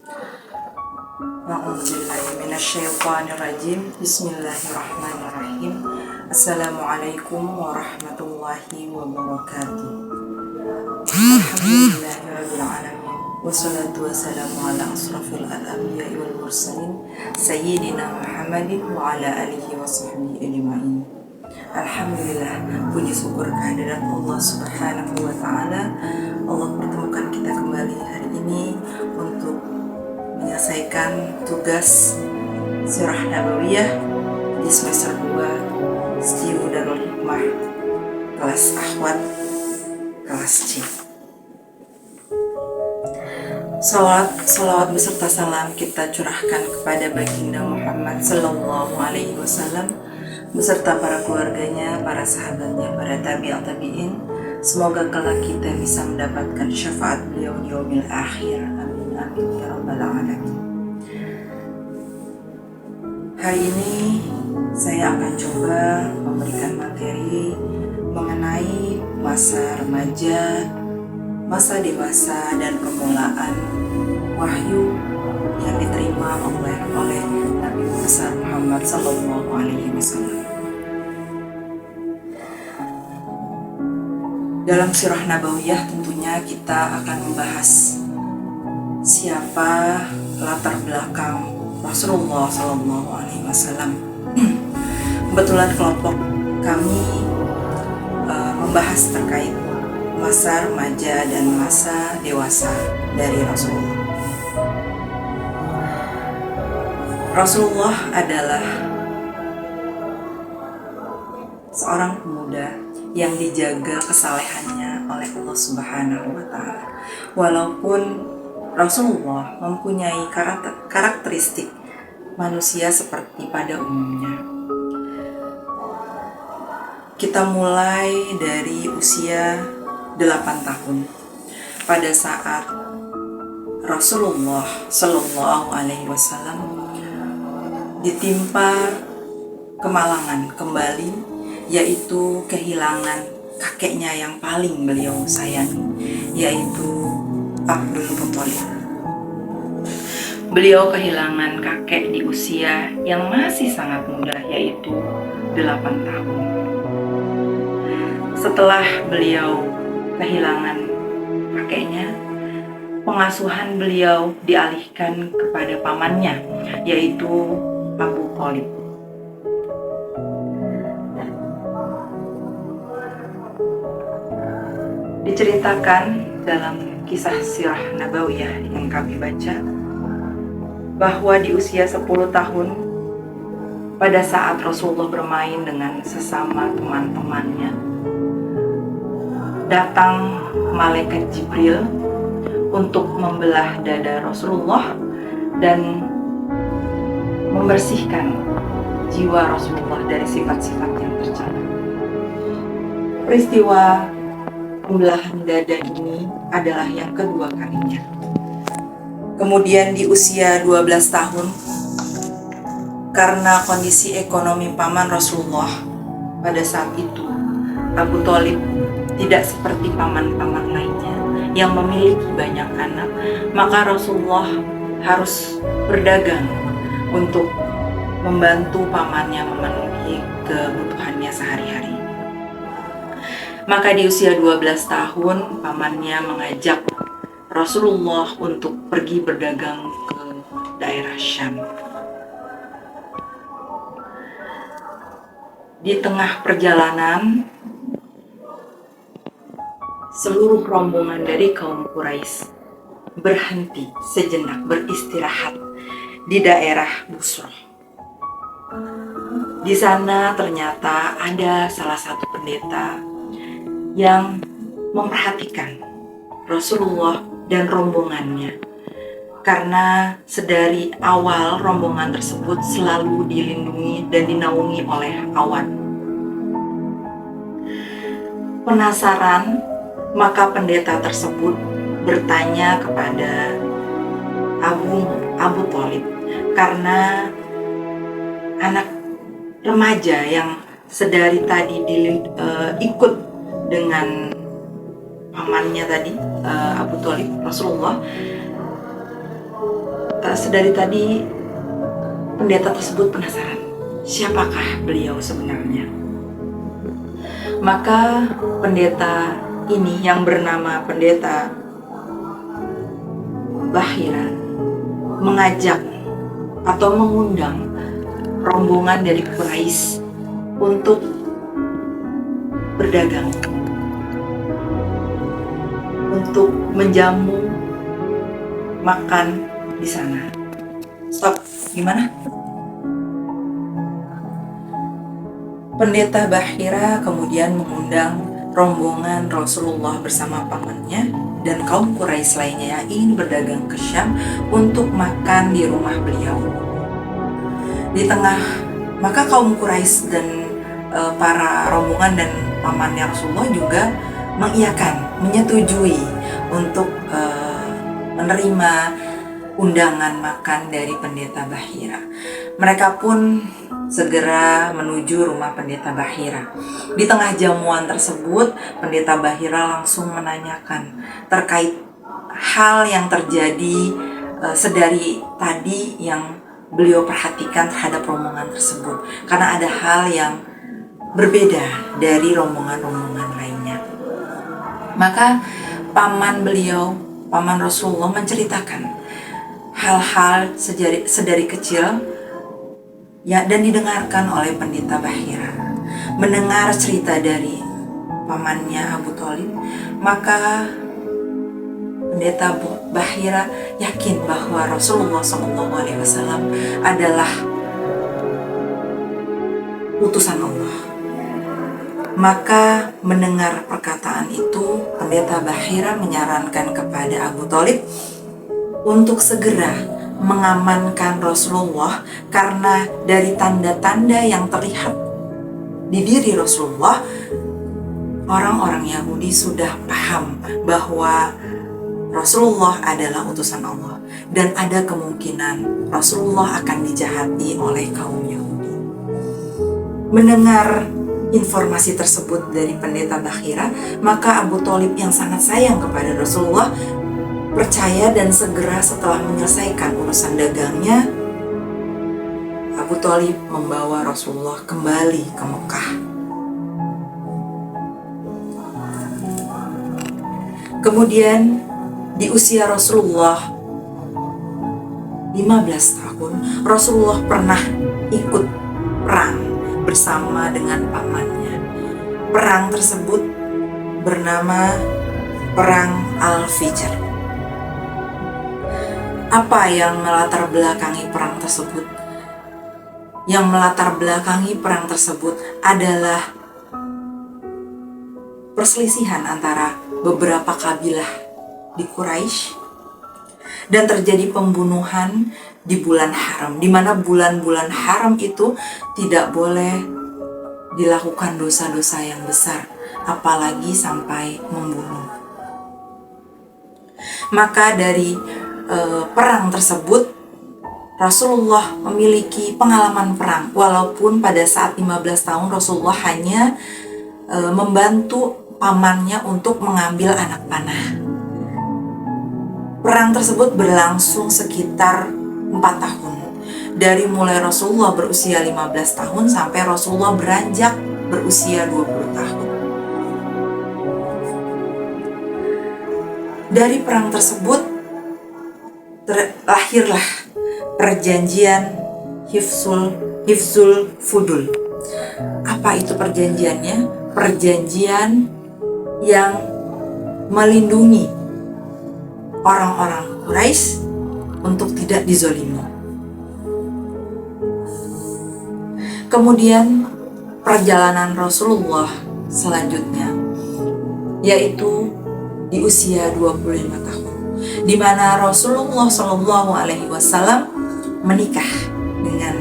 A'udzubillahiminasyaitonirrajim. Bismillahirrahmanirrahim. Assalamualaikum warahmatullahi wabarakatuh. Alhamdulillahirrabbilalamin. Wassalatu wassalamu ala asrafil anbiya'i wal mursalin Sayyidina Muhammadin wa ala alihi wa sahbihi ajma'in. Alhamdulillah, puji syukur kehadirat Allah subhanahu wa ta'ala. Allah pertemukan kita kembali hari ini untuk menyelesaikan tugas Sirah Nabawiyah di semester 2 STIU Darul Hikmah kelas Akhwat kelas C. Salawat beserta salam kita curahkan kepada baginda Muhammad sallallahu alaihi wasallam beserta para keluarganya, para sahabatnya, para tabi'in. Semoga kelak kita bisa mendapatkan syafaat beliau di yaumil akhir. Amin amin ya rabbal alamin. Hari ini saya akan coba memberikan materi mengenai masa remaja, masa dewasa, dan permulaan wahyu yang diterima oleh Nabi besar Muhammad sallallahu alaihi wasallam. Dalam Sirah Nabawiyah tentunya kita akan membahas siapa latar belakang Rasulullah sallallahu alaihi wasallam. Kebetulan kelompok kami membahas terkait masa remaja dan masa dewasa dari Rasulullah. Rasulullah adalah seorang pemuda yang dijaga kesalehannya oleh Allah Subhanahu wa ta'ala. Walaupun Rasulullah mempunyai karakteristik manusia seperti pada umumnya. Kita mulai dari usia 8 tahun. Pada saat Rasulullah Sallallahu Alaihi Wasallam ditimpa kemalangan kembali, yaitu kehilangan kakeknya yang paling beliau sayangi, yaitu Abdul Muthalib. Beliau kehilangan kakek di usia yang masih sangat muda, yaitu 8 tahun. Setelah beliau kehilangan kakeknya, pengasuhan beliau dialihkan kepada pamannya, yaitu Abu Thalib. Diceritakan dalam kisah Sirah Nabawiyah yang kami baca bahwa di usia 10 tahun, pada saat Rasulullah bermain dengan sesama teman-temannya, datang malaikat Jibril untuk membelah dada Rasulullah dan membersihkan jiwa Rasulullah dari sifat-sifat yang tercela. Peristiwa pembelahan dada ini adalah yang kedua kalinya. Kemudian di usia 12 tahun, karena kondisi ekonomi paman Rasulullah pada saat itu, Abu Thalib tidak seperti paman-paman lainnya yang memiliki banyak anak, maka Rasulullah harus berdagang untuk membantu pamannya memenuhi kebutuhannya sehari-hari. Maka di usia 12 tahun, pamannya mengajak Rasulullah untuk pergi berdagang ke daerah Syam. Di tengah perjalanan, seluruh rombongan dari kaum Quraisy berhenti sejenak beristirahat di daerah Busrah. Di sana ternyata ada salah satu pendeta yang memperhatikan Rasulullah dan rombongannya, karena sedari awal rombongan tersebut selalu dilindungi dan dinaungi oleh awan. Penasaran, maka pendeta tersebut bertanya kepada Abu Thalib, karena anak remaja yang sedari tadi ikut dengan pamannya tadi, Abu Thalib, Rasulullah, sedari tadi pendeta tersebut penasaran, siapakah beliau sebenarnya? Maka pendeta ini yang bernama Pendeta Bahira mengajak atau mengundang rombongan dari Quraisy untuk berdagang, untuk menjamu makan di sana. Stop, gimana? Pendeta Bahira kemudian mengundang rombongan Rasulullah bersama pamannya dan kaum Quraisy lainnya yang ingin berdagang ke Syam untuk makan di rumah beliau. Di tengah, maka kaum Quraisy dan para rombongan dan pamannya Rasulullah juga mengiyakan, menyetujui untuk menerima undangan makan dari Pendeta Bahira. Mereka pun segera menuju rumah Pendeta Bahira. Di tengah jamuan tersebut, Pendeta Bahira langsung menanyakan terkait hal yang terjadi sedari tadi yang beliau perhatikan terhadap rombongan tersebut. Karena ada hal yang berbeda dari rombongan-rombongan lainnya. Maka paman beliau, paman Rasulullah menceritakan hal-hal sedari kecil ya, dan didengarkan oleh Pendeta Bahira. Mendengar cerita dari pamannya Abu Thalib, maka Pendeta Bahira yakin bahwa Rasulullah SAW adalah utusan Allah. Maka mendengar perkataan itu, Pendeta Bahira menyarankan kepada Abu Thalib untuk segera mengamankan Rasulullah, karena dari tanda-tanda yang terlihat di diri Rasulullah, orang-orang Yahudi sudah paham bahwa Rasulullah adalah utusan Allah dan ada kemungkinan Rasulullah akan dijahati oleh kaum Yahudi. Mendengar informasi tersebut dari Pendeta Bahira, maka Abu Thalib yang sangat sayang kepada Rasulullah percaya, dan segera setelah menyelesaikan urusan dagangnya, Abu Thalib membawa Rasulullah kembali ke Mekah. Kemudian di usia Rasulullah 15 tahun, Rasulullah pernah ikut perang bersama dengan pamannya. Perang tersebut bernama Perang Al-Fijr. Apa yang melatar belakangi perang tersebut? Yang melatar belakangi perang tersebut adalah perselisihan antara beberapa kabilah di Quraisy, dan terjadi pembunuhan di bulan haram, di mana bulan-bulan haram itu tidak boleh dilakukan dosa-dosa yang besar, apalagi sampai membunuh. Maka dari perang tersebut, Rasulullah memiliki pengalaman perang, walaupun pada saat 15 tahun Rasulullah hanya membantu pamannya untuk mengambil anak panah. Perang tersebut berlangsung sekitar 4 tahun. Dari mulai Rasulullah berusia 15 tahun sampai Rasulullah beranjak berusia 20 tahun. Dari perang tersebut lahirlah perjanjian Hifzul Fudul. Apa itu perjanjiannya? Perjanjian yang melindungi orang-orang Quraisy untuk tidak dizolimi. Kemudian perjalanan Rasulullah selanjutnya, yaitu di usia 25 tahun, di mana Rasulullah SAW menikah dengan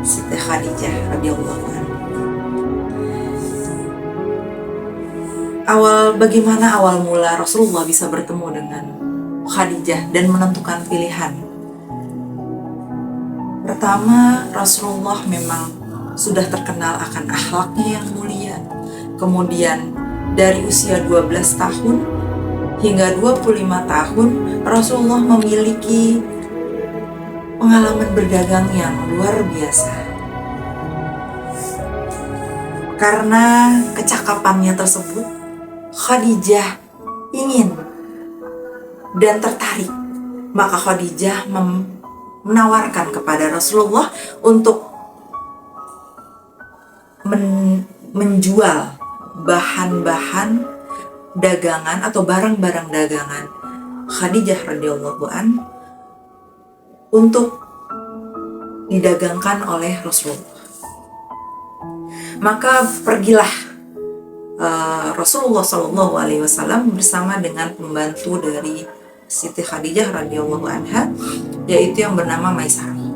Siti Khadijah radhiyallahu anha. Bagaimana awal mula Rasulullah bisa bertemu dengan Khadijah dan menentukan pilihan? Pertama, Rasulullah memang sudah terkenal akan akhlaknya yang mulia. Kemudian dari usia 12 tahun hingga 25 tahun, Rasulullah memiliki pengalaman berdagang yang luar biasa. Karena kecakapannya tersebut, Khadijah ingin dan tertarik. Maka Khadijah menawarkan kepada Rasulullah untuk menjual bahan-bahan dagangan atau barang-barang dagangan Khadijah radhiyallahu an untuk didagangkan oleh Rasulullah. Maka pergilah Rasulullah SAW bersama dengan pembantu dari Siti Khadijah radhiyallahu anha, yaitu yang bernama Maisarah.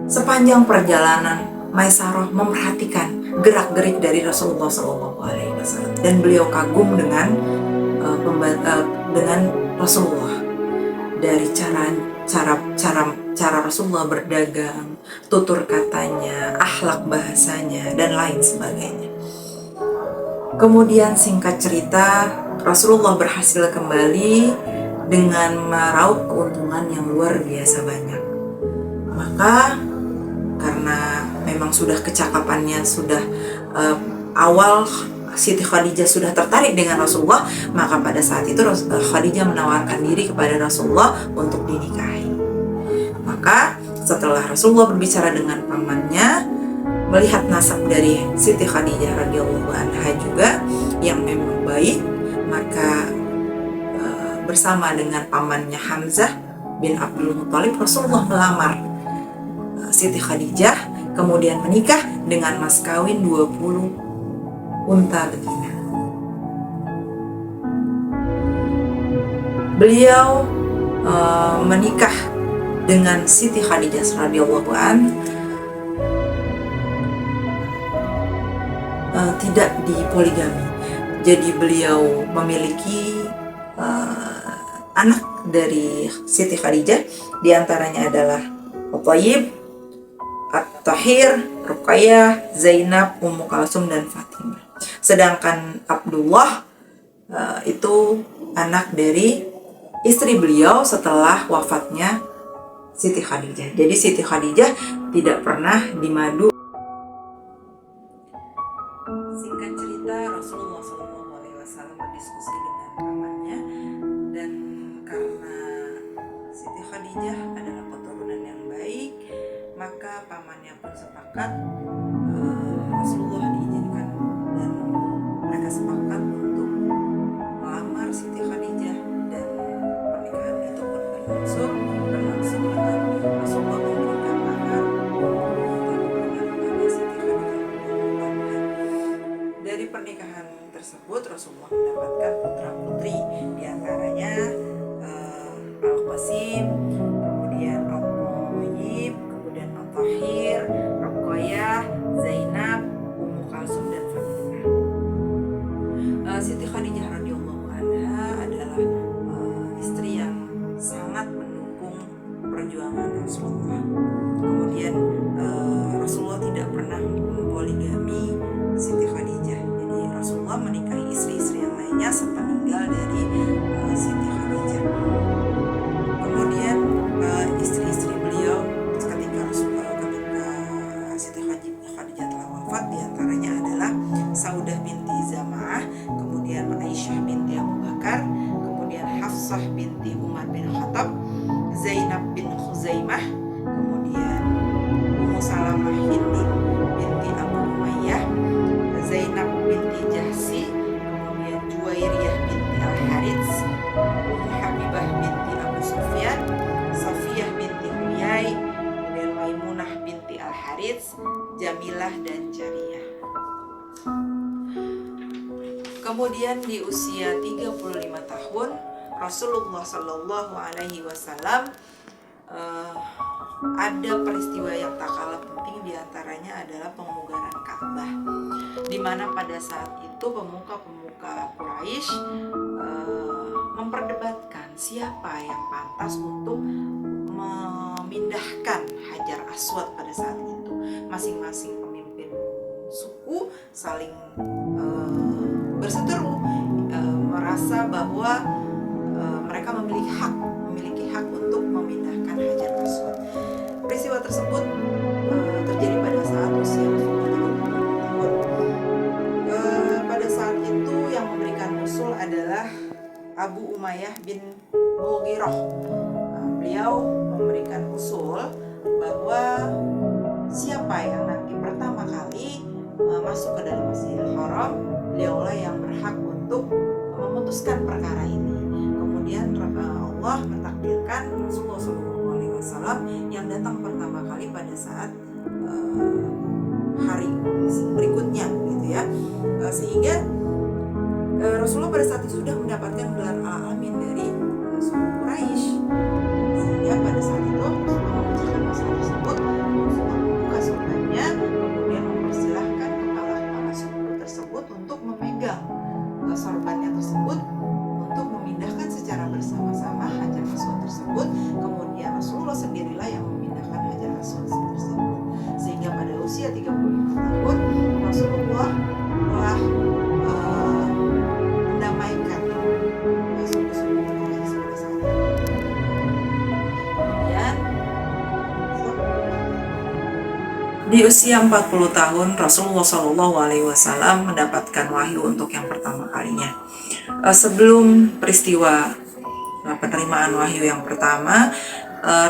Sepanjang perjalanan, Maisarah memperhatikan gerak-gerik dari Rasulullah SAW dan beliau kagum dengan Rasulullah, dari cara Rasulullah berdagang, tutur katanya, akhlak bahasanya, dan lain sebagainya. Kemudian singkat cerita, Rasulullah berhasil kembali dengan meraup keuntungan yang luar biasa banyak. Maka karena memang sudah kecakapannya, sudah awal Siti Khadijah sudah tertarik dengan Rasulullah, maka pada saat itu Khadijah menawarkan diri kepada Rasulullah untuk dinikahi. Maka setelah Rasulullah berbicara dengan pamannya, melihat nasab dari Siti Khadijah radhiyallahu anha juga yang memang baik, maka bersama dengan pamannya Hamzah bin Abdul Muthalib, Rasulullah melamar Siti Khadijah, kemudian menikah dengan mas kawin 20 unta betina. Beliau menikah dengan Siti Khadijah radhiyallahu anha tidak dipoligami. Jadi beliau memiliki anak dari Siti Khadijah, diantaranya adalah Thayyib, At-Tahir, Ruqayyah, Zainab, Ummu Kalsum, dan Fatimah. Sedangkan Abdullah itu anak dari istri beliau setelah wafatnya Siti Khadijah. Jadi Siti Khadijah tidak pernah dimadu. Singkat cerita, Rasulullah SAW berdiskusi dengan pamannya, dan karena Siti Khadijah adalah keturunan yang baik, maka pamannya pun sepakat Rasulullah diizinkan, dan mereka sepakat untuk melamar Siti Khadijah, dan pernikahan itu pun berlangsung dengan Rasulullah memberikan mahar kepada Siti Khadijah. Dari pernikahan tersebut Rasulullah mendapatkan putra-putri, diantaranya Al-Qasim, kemudian Al-Thayyib, kemudian Al-Tahir, Ruqayyah, Zainab, Ummu Kalsum, dan Fatimah. Siti Khadijah radhiyallahu anha adalah istri yang sangat mendukung perjuangan Rasulullah. Kemudian Rasulullah tidak pernah mempoligami Siti Khadijah. Jadi Rasulullah menikahi istri-istri yang lainnya sepeninggal dari Siti Khadijah. Kemudian istri-istri beliau ketika Siti Khadijah telah wafat, diantaranya adalah Saudah binti Zam'ah, kemudian Aisyah binti Abu Bakar, kemudian Hafsah binti Umar bin Khattab, Zainab bin Khuzaimah, kemudian Ummu Salamah Hindun binti Abu Umayyah, Zainab binti Jahsi, kemudian Juwairiyah binti Al-Harits, Ummu Habibah binti Abu Sufyan, Safiyah binti Huyai, kemudian Maimunah binti Al-Harits, Jamilah, dan Jariyah. Kemudian di usia 35 tahun Rasulullah Shallallahu Alaihi Wasallam ada peristiwa yang tak kalah penting, diantaranya adalah pemugaran Ka'bah, di mana pada saat itu pemuka-pemuka Quraisy memperdebatkan siapa yang pantas untuk memindahkan Hajar Aswad pada saat itu. Masing-masing pemimpin suku saling berseteru, merasa bahwa mereka memiliki hak untuk memindahkan Hajar Mughirah. Beliau memberikan usul bahwa siapa yang nanti pertama kali masuk ke dalam Masjidil Haram, beliaulah yang berhak untuk memutuskan perkara ini. Kemudian Allah mentakdirkan Rasulullah SAW yang datang pertama kali pada saat hari berikutnya, gitu ya. Sehingga Rasulullah pada saat itu sudah mendapatkan gelar Al-Amin dari suku Quraisy. Sehingga pada saat itu Rasulullah membacakan masalah tersebut, Rasulullah membuka sorbannya, kemudian mempersilahkan kepala suku tersebut untuk memegang sorbannya tersebut untuk memindahkan secara bersama-sama hajar aswad tersebut. Kemudian Rasulullah sendirilah yang memindahkan hajar aswad tersebut. Sehingga pada usia 35 tahun Rasulullah telah mendamaikan suku-suku Quraisy pada saat itu. Kemudian di usia 40 tahun Rasulullah SAW mendapatkan wahyu untuk yang pertama kalinya. Sebelum peristiwa penerimaan wahyu yang pertama,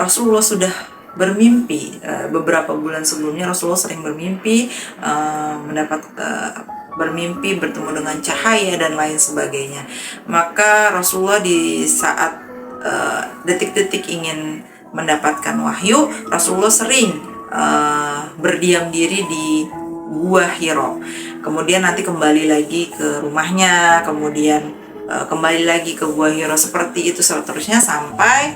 Rasulullah sudah bermimpi. Beberapa bulan sebelumnya Rasulullah sering bermimpi, bermimpi bertemu dengan cahaya dan lain sebagainya. Maka Rasulullah di saat detik-detik ingin mendapatkan wahyu, Rasulullah sering berdiam diri di Gua Hiro. Kemudian nanti kembali lagi ke rumahnya, kemudian kembali lagi ke Gua Hiro, seperti itu seterusnya sampai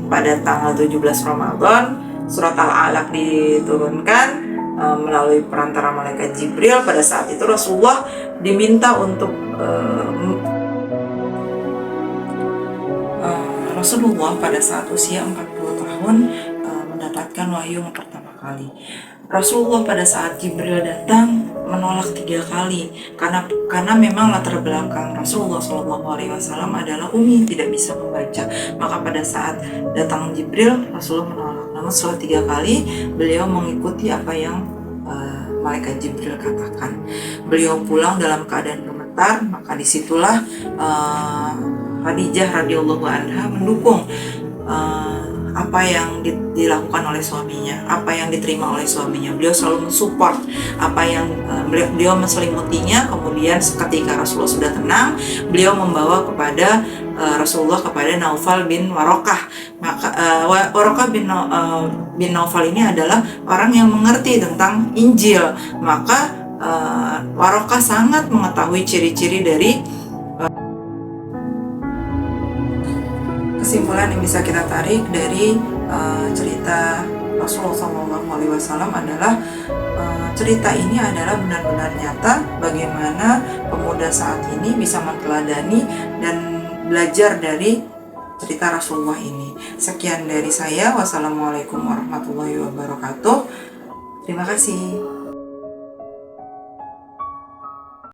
pada tanggal 17 Ramadan surat Al-Alaq diturunkan melalui perantara malaikat Jibril. Pada saat itu Rasulullah diminta untuk Rasulullah pada saat usia 40 tahun mendapatkan wahyu yang pertama kali. Rasulullah pada saat Jibril datang menolak 3 kali karena memang latar belakang Rasulullah SAW adalah umi, tidak bisa membaca. Maka pada saat datang Jibril, Rasulullah menolak. Namun setelah 3 kali beliau mengikuti apa yang malaikat Jibril katakan. Beliau pulang dalam keadaan gemetar. Maka disitulah Khadijah radhiyallahu anha mendukung apa yang dilakukan oleh suaminya, apa yang diterima oleh suaminya. Beliau selalu mensupport apa yang beliau menselimutinya. Kemudian ketika Rasulullah sudah tenang, beliau membawa kepada Rasulullah kepada Naufal bin Warokah. Maka Warokah bin Naufal ini adalah orang yang mengerti tentang Injil. Maka Warokah sangat mengetahui ciri-ciri dari kesimpulan yang bisa kita tarik dari cerita Rasulullah SAW adalah cerita ini adalah benar-benar nyata bagaimana pemuda saat ini bisa meneladani dan belajar dari cerita Rasulullah ini. Sekian dari saya. Wassalamualaikum warahmatullahi wabarakatuh. Terima kasih.